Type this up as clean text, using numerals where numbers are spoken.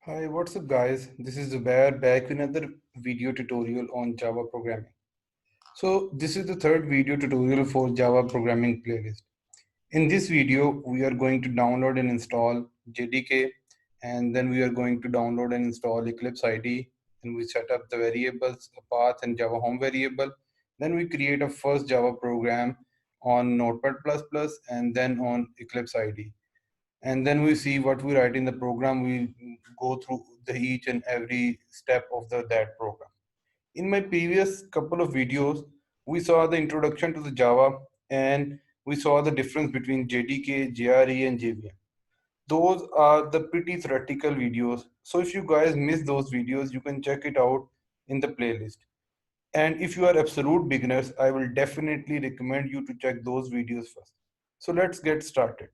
Hi, what's up guys? This is Zubair back with another video tutorial on Java programming. So this is the third video tutorial for Java programming playlist. In this video, we are going to download and install JDK, and then we are going to download and install Eclipse IDE, and we set up the variables, the path and Java home variable. Then we create a first Java program on Notepad++ and then on Eclipse IDE, and then we see what we write in the program. We go through the each and every step of that program. In my previous couple of videos, we saw the introduction to the Java, and we saw the difference between JDK, JRE, and JVM. Those are the pretty theoretical videos, so if you guys miss those videos, you can check it out in the playlist. And if you are absolute beginners, I will definitely recommend you to check those videos first. So let's get started.